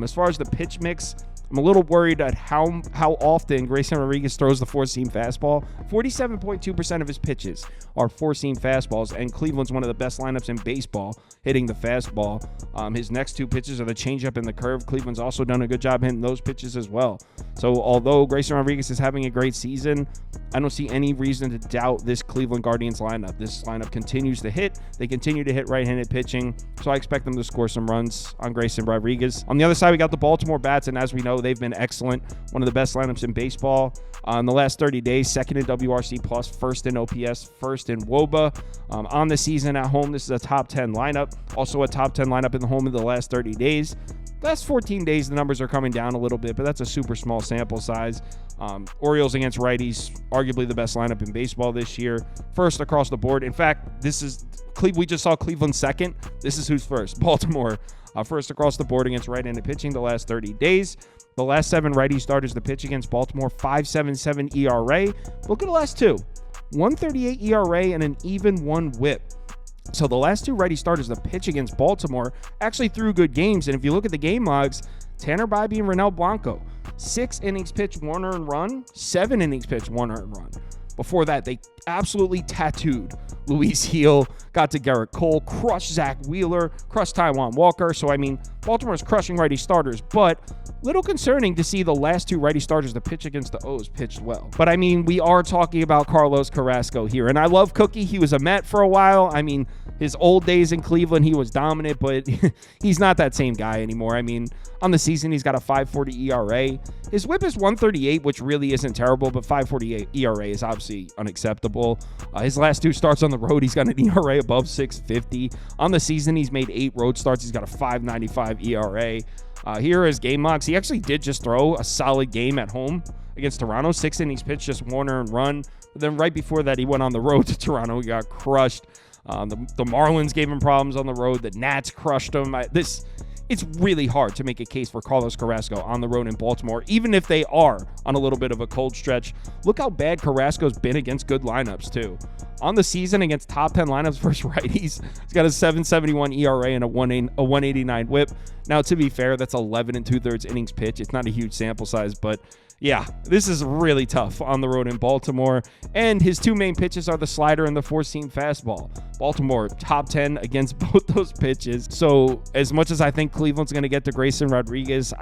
As far as the pitch mix, I'm a little worried at how often Grayson Rodriguez throws the 4-seam fastball. 47.2% of his pitches are 4-seam fastballs, and Cleveland's one of the best lineups in baseball hitting the fastball. His next 2 pitches are the changeup and the curve. Cleveland's also done a good job hitting those pitches as well. So although Grayson Rodriguez is having a great season, I don't see any reason to doubt this Cleveland Guardians lineup. This lineup continues to hit. They continue to hit right-handed pitching, so I expect them to score some runs on Grayson Rodriguez. On the other side, we got the Baltimore bats, and as we know, they've been excellent. One of the best lineups in baseball. In the last 30 days, 2nd in WRC+, 1st in OPS, 1st in WOBA. On the season at home, this is a top 10 lineup. Also a top 10 lineup in the home in the last 30 days. Last 14 days, the numbers are coming down a little bit, but that's a super small sample size. Orioles against righties, arguably the best lineup in baseball this year. First across the board. In fact, this is we just saw Cleveland second. This is who's first. Baltimore first across the board against right-handed pitching the last 30 days. The last 7 righty starters to pitch against Baltimore, 5.77 ERA. Look at the last 2. 1.38 ERA and an even 1 whip. So the last 2 righty starters to pitch against Baltimore actually threw good games. And if you look at the game logs, Tanner Bybee and Ronel Blanco, 6 innings pitched, 1 earned run, 7 innings pitched, 1 earned run. Before that, they absolutely tattooed Luis Heel, got to Garrett Cole, crushed Zach Wheeler, crushed Taijuan Walker. So, I mean, Baltimore's crushing righty starters, but little concerning to see the last 2 righty starters to pitch against the O's pitched well. But, I mean, we are talking about Carlos Carrasco here, and I love Cookie. He was a Met for a while. I mean, his old days in Cleveland, he was dominant, but he's not that same guy anymore. I mean, on the season, he's got a 5.40 ERA. His whip is 1.38, which really isn't terrible, but 5.48 ERA is obviously unacceptable. His last 2 starts on the road, he's got an ERA above 6.50. On the season, he's made 8 road starts. He's got a 5.95 ERA. Here are his game logs. He actually did just throw a solid game at home against Toronto. 6 innings pitched, just 1 earned run. But then right before that, he went on the road to Toronto. He got crushed. The Marlins gave him problems on the road. The Nats crushed him. It's really hard to make a case for Carlos Carrasco on the road in Baltimore, even if they are on a little bit of a cold stretch. Look how bad Carrasco's been against good lineups, too. On the season against top 10 lineups versus righties, he's got a 7.71 ERA and a 189 whip. Now, to be fair, that's 11 2/3 innings pitch. It's not a huge sample size, but yeah, this is really tough on the road in Baltimore. And his 2 main pitches are the slider and the 4-seam fastball. Baltimore, top 10 against both those pitches. So as much as I think Cleveland's going to get to Grayson Rodriguez,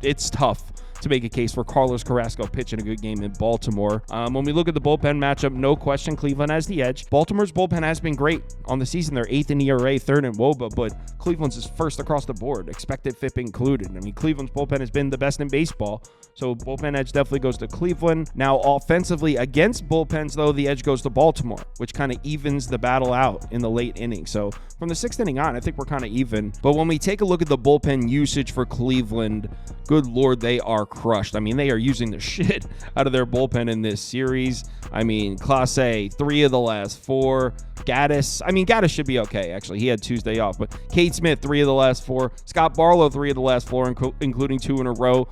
it's tough to make a case for Carlos Carrasco pitching a good game in Baltimore. When we look at the bullpen matchup, no question Cleveland has the edge. Baltimore's bullpen has been great on the season. They're 8th in ERA, 3rd in WOBA, but Cleveland's is first across the board, expected FIP included. I mean, Cleveland's bullpen has been the best in baseball, so bullpen edge definitely goes to Cleveland. Now, offensively against bullpens, though, the edge goes to Baltimore, which kind of evens the battle out in the late inning. So from the 6th inning on, I think we're kind of even. But when we take a look at the bullpen usage for Cleveland, good Lord, they are crushed. I mean, they are using the shit out of their bullpen in this series. I mean, Clase, 3 of the last 4. Gaddis should be okay, actually. He had Tuesday off. But Cade Smith, 3 of the last 4. Scott Barlow, 3 of the last 4, including 2 in a row.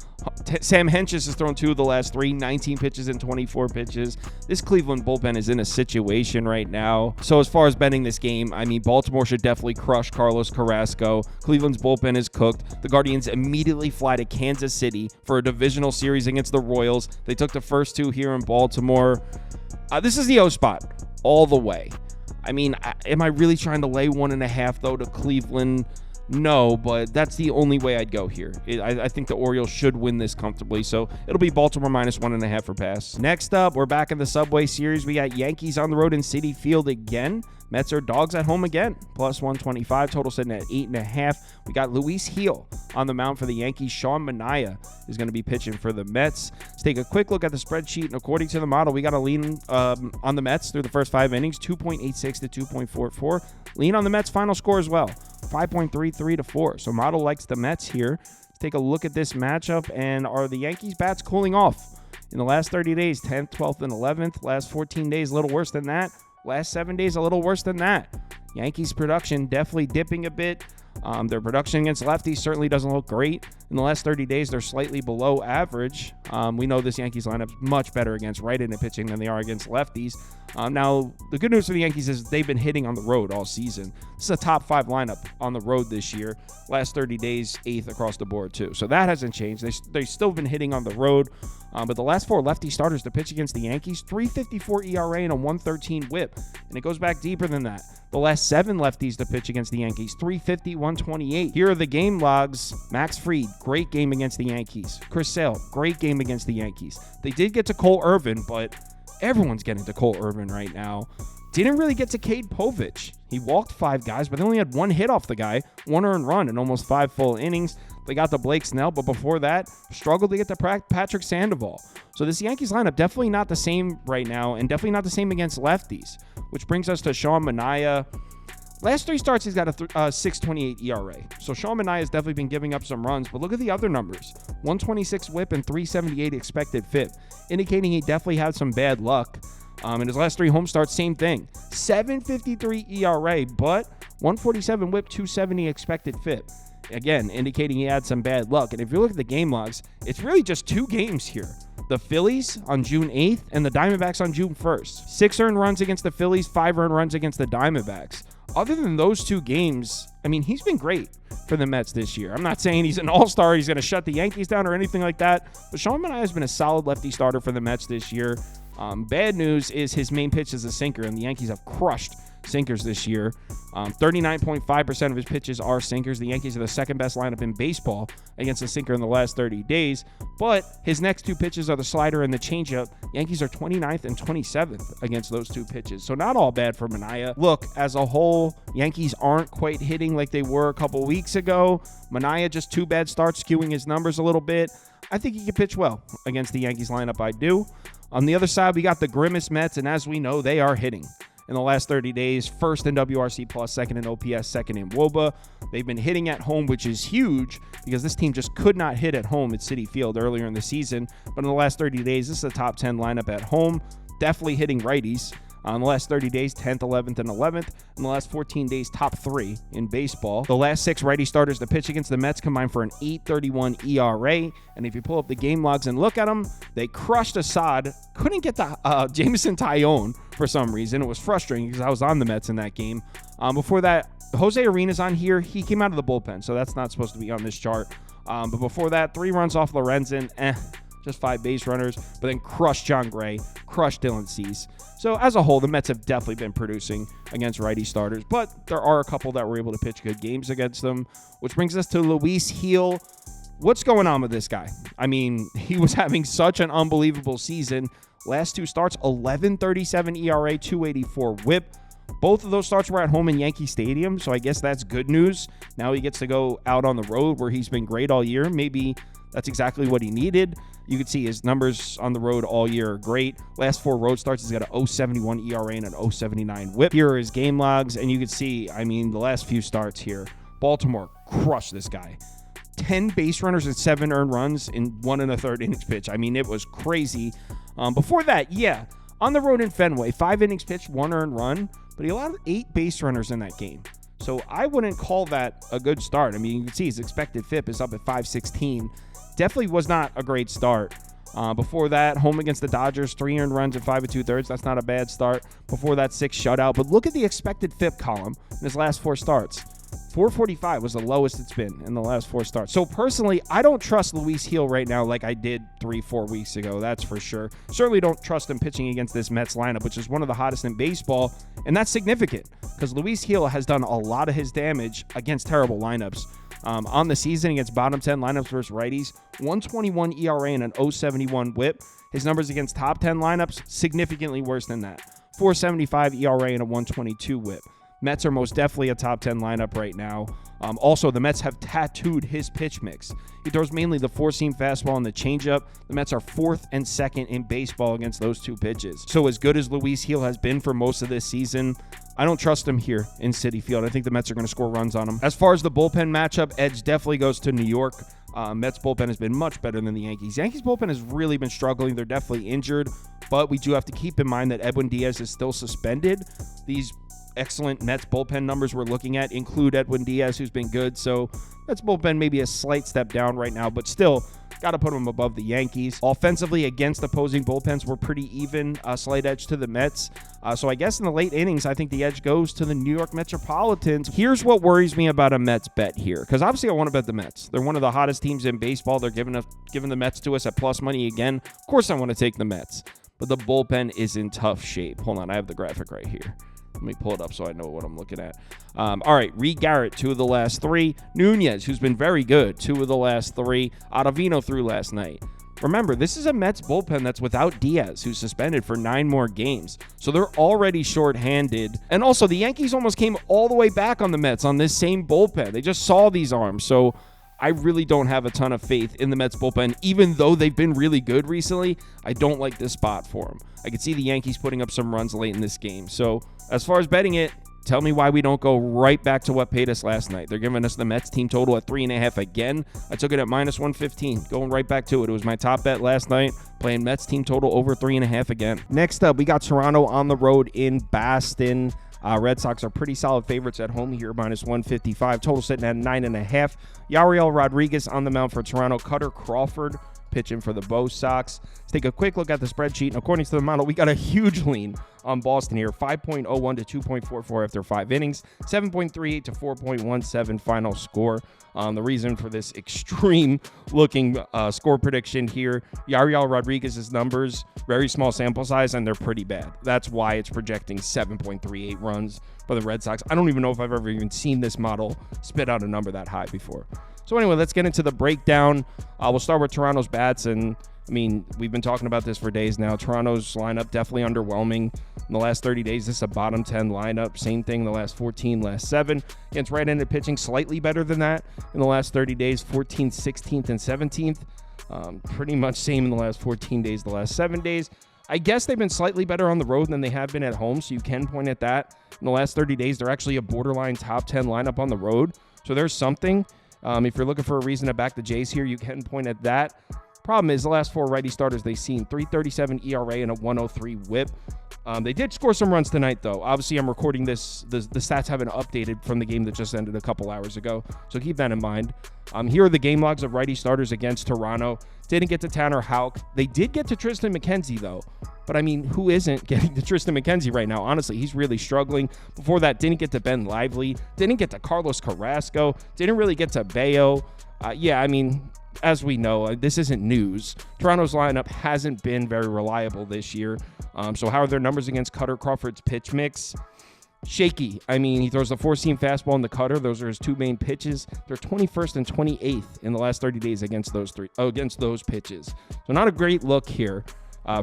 Sam Hentges has thrown 2 of the last 3, 19 pitches and 24 pitches. This Cleveland bullpen is in a situation right now. So as far as betting this game, I mean, Baltimore should definitely crush Carlos Carrasco. Cleveland's bullpen is cooked. The Guardians immediately fly to Kansas City for a divisional series against the Royals. They took the first 2 here in Baltimore. This is the O spot all the way. I mean, am I really trying to lay 1.5 though to Cleveland? No, but that's the only way I'd go here. I think the Orioles should win this comfortably, so it'll be Baltimore minus 1.5 for pass. Next up, we're back in the Subway Series. We got Yankees on the road in Citi Field again. Mets are dogs at home again, plus 125, total sitting at 8.5. We got Luis Gil on the mound for the Yankees. Sean Manaea is going to be pitching for the Mets. Let's take a quick look at the spreadsheet, and according to the model, we got a lean on the Mets through the first 5 innings, 2.86 to 2.44. Lean on the Mets final score as well, 5.33 to 4. So model likes the Mets here. Let's take a look at this matchup, and are the Yankees bats cooling off? In the last 30 days, 10th, 12th, and 11th. Last 14 days, a little worse than that. Last 7 days, a little worse than that. Yankees production definitely dipping a bit. Their production against lefties certainly doesn't look great. In the last 30 days, they're slightly below average. We know this Yankees lineup is much better against right-handed pitching than they are against lefties. Now, the good news for the Yankees is they've been hitting on the road all season. This is a top 5 lineup on the road this year. Last 30 days, 8th across the board, too. So that hasn't changed. They've still been hitting on the road. But the last 4 lefty starters to pitch against the Yankees, 3.54 ERA and a 1.13 whip. And it goes back deeper than that. The last 7 lefties to pitch against the Yankees, 3.50, 1.28. Here are the game logs. Max Fried, great game against the Yankees. Chris Sale, great game against the Yankees. They did get to Cole Irvin, but everyone's getting to Cole Irvin right now. Didn't really get to Cade Povich. He walked 5 guys, but they only had 1 hit off the guy, 1 earned run in almost 5 full innings. They got to Blake Snell, but before that, struggled to get to Patrick Sandoval. So this Yankees lineup definitely not the same right now, and definitely not the same against lefties, which brings us to Sean Manaea. Last 3 starts, he's got a 6.28 ERA. So Sean Manaea has definitely been giving up some runs, but look at the other numbers. 126 whip and 378 expected FIP, indicating he definitely had some bad luck. In his last 3 home starts, same thing. 7.53 ERA, but 147 whip, 270 expected FIP. Again, indicating he had some bad luck. And if you look at the game logs, it's really just 2 games here. The Phillies on June 8th and the Diamondbacks on June 1st. 6 earned runs against the Phillies, 5 earned runs against the Diamondbacks. Other than those 2 games, I mean, he's been great for the Mets this year. I'm not saying he's an all-star, he's going to shut the Yankees down or anything like that, but Sean Manaea has been a solid lefty starter for the Mets this year. Bad news is his main pitch is a sinker, and the Yankees have crushed sinkers this year. 39.5% of his pitches are sinkers. The Yankees are the second best lineup in baseball against a sinker in the last 30 days. But his next 2 pitches are the slider and the changeup. Yankees are 29th and 27th against those 2 pitches. So not all bad for Manaea. Look, as a whole, Yankees aren't quite hitting like they were a couple weeks ago. Manaea just 2 bad starts, skewing his numbers a little bit. I think he can pitch well against the Yankees lineup. I do. On the other side, we got the grimace Mets, and as we know, they are hitting. In the last 30 days, first in WRC plus, second in OPS, second in WOBA. They've been hitting at home, which is huge because this team just could not hit at home at Citi Field earlier in the season. But in the last 30 days, this is a top 10 lineup at home. Definitely hitting righties. In the last 30 days, 10th, 11th, and 11th. In the last 14 days, top 3 in baseball. The last 6 righty starters to pitch against the Mets combined for an 8.31 ERA. And if you pull up the game logs and look at them, they crushed Assad. Couldn't get the Jameson Taillon for some reason. It was frustrating because I was on the Mets in that game. Before that, Jose Arenas on here. He came out of the bullpen, so that's not supposed to be on this chart. But before that, 3 runs off Lorenzen. Just 5 base runners, but then crushed John Gray, crushed Dylan Cease. So as a whole, the Mets have definitely been producing against righty starters, but there are a couple that were able to pitch good games against them, which brings us to Luis Gil. what's going on with this guy? I mean, he was having such an unbelievable season. Last two starts, 11.37 ERA, 2.84 whip. Both of those starts were at home in Yankee Stadium, so I guess that's good news. Now he gets to go out on the road where he's been great all year. Maybe that's exactly what he needed. You can see his numbers on the road all year are great. Last four road starts, he's got an 0.71 ERA and an 0.79 whip. Here are his game logs, and you can see, I mean, the last few starts here, Baltimore crushed this guy. 10 base runners and 7 earned runs in 1 1/3 innings pitch. I mean, it was crazy. Before that, yeah, on the road in Fenway, 5 innings pitched, 1 earned run, but he allowed 8 base runners in that game. So I wouldn't call that a good start. I mean, you can see his expected FIP is up at 5.16. Definitely was not a great start. Before that, home against the Dodgers, 3 earned runs in 5 2/3. That's not a bad start. Before that, 6 shutout. But look at the expected FIP column in his last 4 starts. 445 was the lowest it's been in the last 4 starts. So personally, I don't trust Luis Gil right now like I did 3-4 weeks ago. That's for sure. Certainly don't trust him pitching against this Mets lineup, which is one of the hottest in baseball. And that's significant because Luis Gil has done a lot of his damage against terrible lineups. On the season against bottom 10 lineups versus righties, 121 ERA and an 0.71 whip. His numbers against top 10 lineups, significantly worse than that. 4.75 ERA and a 122 whip. Mets are most definitely a top 10 lineup right now. Also, the Mets have tattooed his pitch mix. He throws mainly the 4-seam fastball and the changeup. The Mets are 4th and 2nd in baseball against those 2 pitches. So as good as Luis Gil has been for most of this season, I don't trust him here in Citi Field. I think the Mets are going to score runs on him. As far as the bullpen matchup, edge definitely goes to New York. Mets bullpen has been much better than the Yankees. Yankees bullpen has really been struggling. They're definitely injured, but we do have to keep in mind that Edwin Diaz is still suspended. These excellent Mets bullpen numbers we're looking at include Edwin Diaz, who's been good. So Mets bullpen maybe a slight step down right now, but still got to put them above the Yankees. Offensively against opposing bullpens, we're pretty even, a slight edge to the Mets. So I guess in the late innings, I think the edge goes to the New York Metropolitans. Here's what worries me about a Mets bet here, because obviously I want to bet the Mets. They're one of the hottest teams in baseball. They're giving the Mets to us at plus money again. Of course I want to take the Mets, but the bullpen is in tough shape. Hold on, I have the graphic right here. Let me pull it up so I know what I'm looking at. All right, Reed Garrett, 2 of the last 3. Nunez, who's been very good, 2 of the last 3. Ottavino threw last night. Remember, this is a Mets bullpen that's without Diaz, who's suspended for 9 more games. So they're already shorthanded. And also, the Yankees almost came all the way back on the Mets on this same bullpen. They just saw these arms. So I really don't have a ton of faith in the Mets bullpen. Even though they've been really good recently, I don't like this spot for them. I could see the Yankees putting up some runs late in this game. So as far as betting it, tell me why we don't go right back to what paid us last night. They're giving us the Mets team total at 3.5 again. I took it at minus 115, going right back to it. It was my top bet last night, playing Mets team total over 3.5 again. Next up, we got Toronto on the road in Boston. Red Sox are pretty solid favorites at home here, minus 155. Total sitting at 9.5. Yariel Rodriguez on the mound for Toronto. Cutter Crawford pitching for the Bo Sox. Let's take a quick look at the spreadsheet. And according to the model, we got a huge lean on Boston here. 5.01 to 2.44 after 5 innings. 7.38 to 4.17 final score. The reason for this extreme looking score prediction here, Yariel Rodriguez's numbers, very small sample size, and they're pretty bad. That's why it's projecting 7.38 runs for the Red Sox. I don't even know if I've ever even seen this model spit out a number that high before. So anyway, let's get into the breakdown. We'll start with Toronto's bats, and I mean, we've been talking about this for days now. Toronto's lineup definitely underwhelming. In the last 30 days, this is a bottom 10 lineup. Same thing the last 14, last 7. Against right-handed pitching, slightly better than that in the last 30 days, 14th, 16th, and 17th. Pretty much same in the last 14 days, the last 7 days. I guess they've been slightly better on the road than they have been at home, so you can point at that. In the last 30 days, they're actually a borderline top 10 lineup on the road, so there's something. If you're looking for a reason to back the Jays here, you can point at that. Problem is, the last 4 righty starters they've seen, 3.37 ERA and a 103 whip. They did score some runs tonight, though. Obviously, I'm recording this. The stats haven't updated from the game that just ended a couple hours ago, so keep that in mind. Here are the game logs of righty starters against Toronto. Didn't get to Tanner Houck. They did get to Tristan McKenzie, though. But, I mean, who isn't getting to Tristan McKenzie right now? Honestly, he's really struggling. Before that, didn't get to Ben Lively. Didn't get to Carlos Carrasco. Didn't really get to Bayo. Yeah, I mean, as we know, this isn't news. Toronto's lineup hasn't been very reliable this year. So how are their numbers against Cutter Crawford's pitch mix? shaky. I mean, he throws the four-seam fastball and the cutter. Those are his two main pitches. They're 21st and 28th in the last 30 days against those pitches. So not a great look here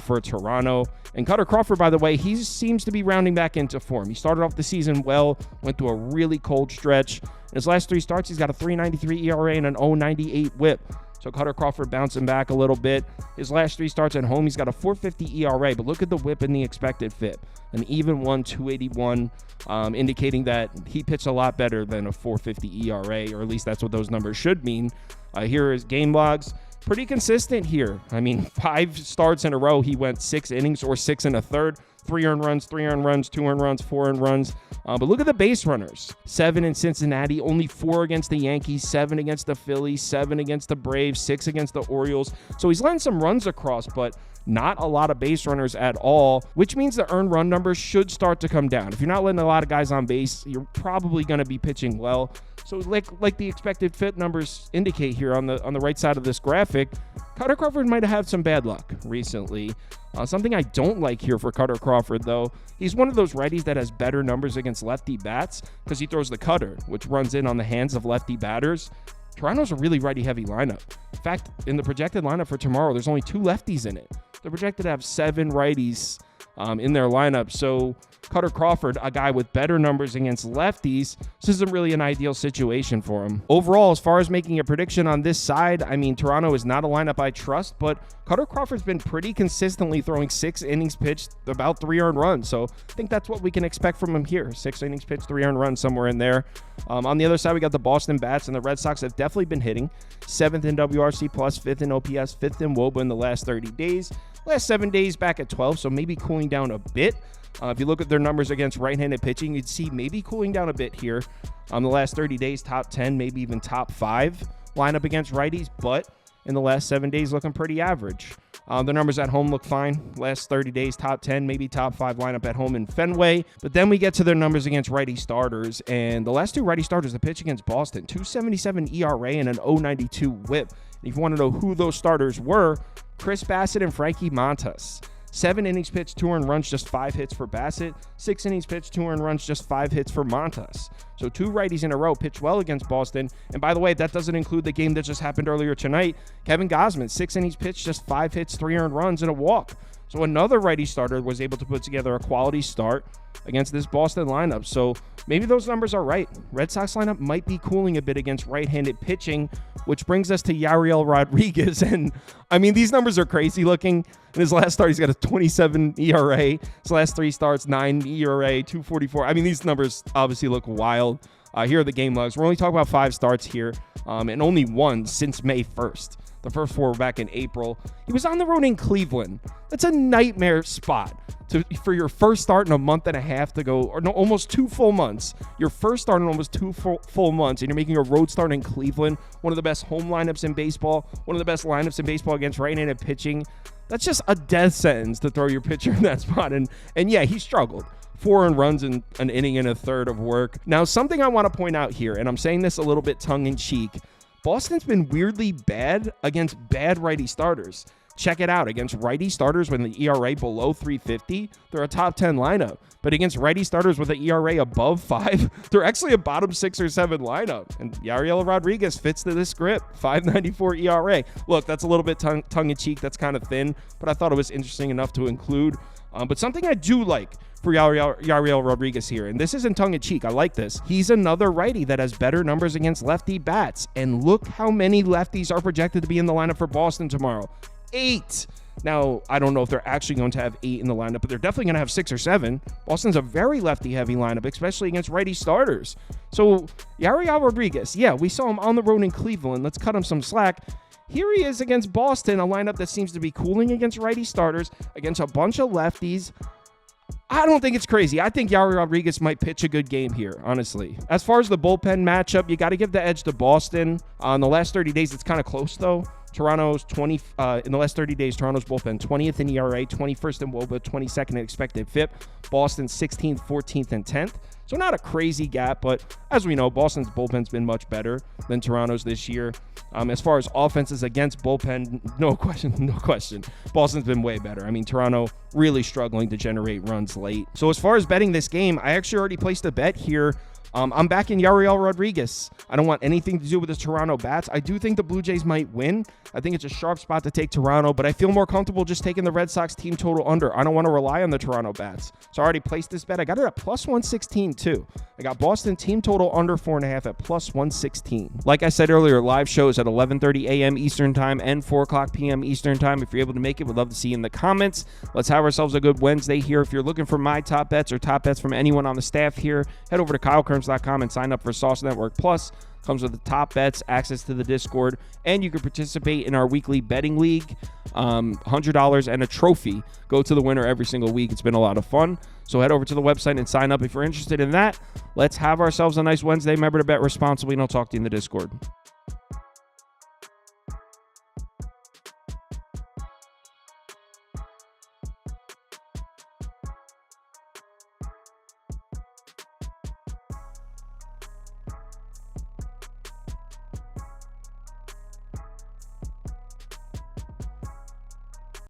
for Toronto. And Cutter Crawford, by the way, he seems to be rounding back into form. He started off the season well, went through a really cold stretch. In his last 3 starts, he's got a 3.93 ERA and an 0.98 WHIP. So Cutter Crawford bouncing back a little bit. His last 3 starts at home, he's got a 4.50 ERA, but look at the WHIP and the expected FIP. An even 2.81, indicating that he pitched a lot better than a 4.50 ERA, or at least that's what those numbers should mean. Here are his game logs. Pretty consistent here. I mean, 5 starts in a row, he went 6 innings or 6 1/3. 3 earned runs, 3 earned runs, 2 earned runs, 4 earned runs. But look at the base runners. 7 in Cincinnati, only 4 against the Yankees, 7 against the Phillies, 7 against the Braves, 6 against the Orioles. So he's letting some runs across, but not a lot of base runners at all, which means the earned run numbers should start to come down. If you're not letting a lot of guys on base, you're probably going to be pitching well. So like the expected FIP numbers indicate here on the right side of this graphic, Cutter Crawford might have had some bad luck recently. Something I don't like here for Cutter Crawford, though, he's one of those righties that has better numbers against lefty bats because he throws the cutter, which runs in on the hands of lefty batters. Toronto's a really righty-heavy lineup. In fact, in the projected lineup for tomorrow, there's only 2 lefties in it. They're projected to have 7 righties in their lineup. So Cutter Crawford, a guy with better numbers against lefties, this isn't really an ideal situation for him. Overall, as far as making a prediction on this side, I mean, Toronto is not a lineup I trust, but Cutter Crawford's been pretty consistently throwing 6 innings pitched, about 3 earned runs. So I think that's what we can expect from him here. 6 innings pitched, 3 earned runs, somewhere in there. On the other side, we got the Boston Bats, and the Red Sox have definitely been hitting. 7th in WRC+, 5th in OPS, 5th in WOBA in the last 30 days. Last 7 days back at 12, so maybe cooling down a bit. If you look at their numbers against right-handed pitching, you'd see maybe cooling down a bit here. The last 30 days, top 10, maybe even top 5 lineup against righties, but in the last 7 days, looking pretty average. The numbers at home look fine. Last 30 days, top 10, maybe top 5 lineup at home in Fenway. But then we get to their numbers against righty starters, and the last 2 righty starters, the pitch against Boston, 2.77 ERA and an 0.92 WHIP. And if you want to know who those starters were, Chris Bassett and Frankie Montas. 7 innings pitched, 2 earned runs, just 5 hits for Bassett. 6 innings pitched, 2 earned runs, just 5 hits for Montas. So 2 righties in a row pitched well against Boston. And by the way, that doesn't include the game that just happened earlier tonight. Kevin Gausman, 6 innings pitched, just 5 hits, 3 earned runs, and a walk. So another righty starter was able to put together a quality start against this Boston lineup. So maybe those numbers are right. Red Sox lineup might be cooling a bit against right-handed pitching, which brings us to Yariel Rodriguez. And I mean, these numbers are crazy looking. In his last start, he's got a 27 ERA. His last 3 starts, 9 ERA, 2.44. I mean, these numbers obviously look wild. Here are the game logs. We're only talking about 5 starts here, and only 1 since May 1st. The first 4 were back in April. He was on the road in Cleveland. That's a nightmare spot for your first start in a month and a half to go, or no, almost 2 full months. Your first start in almost 2 full months, and you're making a road start in Cleveland, one of the best home lineups in baseball, one of the best lineups in baseball against right-handed pitching. That's just a death sentence to throw your pitcher in that spot. And yeah, he struggled. 4 earned runs in an inning and a third of work. Now, something I want to point out here, and I'm saying this a little bit tongue-in-cheek, Boston's been weirdly bad against bad righty starters. Check it out. Against righty starters with an ERA below 3.50, they're a top 10 lineup. But against righty starters with an ERA above 5, they're actually a bottom 6 or 7 lineup. And Yariel Rodriguez fits to this script, 5.94 ERA. Look, that's a little bit tongue-in-cheek. That's kind of thin, but I thought it was interesting enough to include. But something I do like for Yariel Rodriguez here, and this isn't tongue-in-cheek, I like this. He's another righty that has better numbers against lefty bats. And look how many lefties are projected to be in the lineup for Boston tomorrow. 8. Now, I don't know if they're actually going to have 8 in the lineup, but they're definitely going to have 6 or 7. Boston's a very lefty-heavy lineup, especially against righty starters. So, Yariel Rodriguez, yeah, we saw him on the road in Cleveland. Let's cut him some slack. Here he is against Boston, a lineup that seems to be cooling against righty starters, against a bunch of lefties. I don't think it's crazy. I think Yariel Rodriguez might pitch a good game here, honestly. As far as the bullpen matchup, you got to give the edge to Boston. On the last 30 days, it's kind of close, though. Toronto's 20 in the last 30 days. Toronto's bullpen 20th in ERA, 21st in WOBA, 22nd in expected FIP. Boston 16th, 14th, and 10th. So not a crazy gap, but as we know, Boston's bullpen's been much better than Toronto's this year. As far as offenses against bullpen, no question. Boston's been way better. I mean, Toronto really struggling to generate runs late. So as far as betting this game, I actually already placed a bet here. I'm back in Yariel Rodriguez. I don't want anything to do with the Toronto bats. I do think the Blue Jays might win. I think it's a sharp spot to take Toronto, but I feel more comfortable just taking the Red Sox team total under. I don't want to rely on the Toronto bats. So I already placed this bet. I got it at plus 116 too. I got Boston team total under 4.5 at plus 116. Like I said earlier, live shows at 11:30 a.m. Eastern time and 4 o'clock p.m. Eastern time. If you're able to make it, we'd love to see you in the comments. Let's have ourselves a good Wednesday here. If you're looking for my top bets or top bets from anyone on the staff here, head over to KyleKirms.com and sign up for Sauce Network Plus. Comes with the top bets, access to the Discord, and you can participate in our weekly betting league. $100 and a trophy go to the winner every single week. It's been a lot of fun. So head over to the website and sign up if you're interested in that. Let's have ourselves a nice Wednesday. Remember to bet responsibly, and I'll talk to you in the Discord.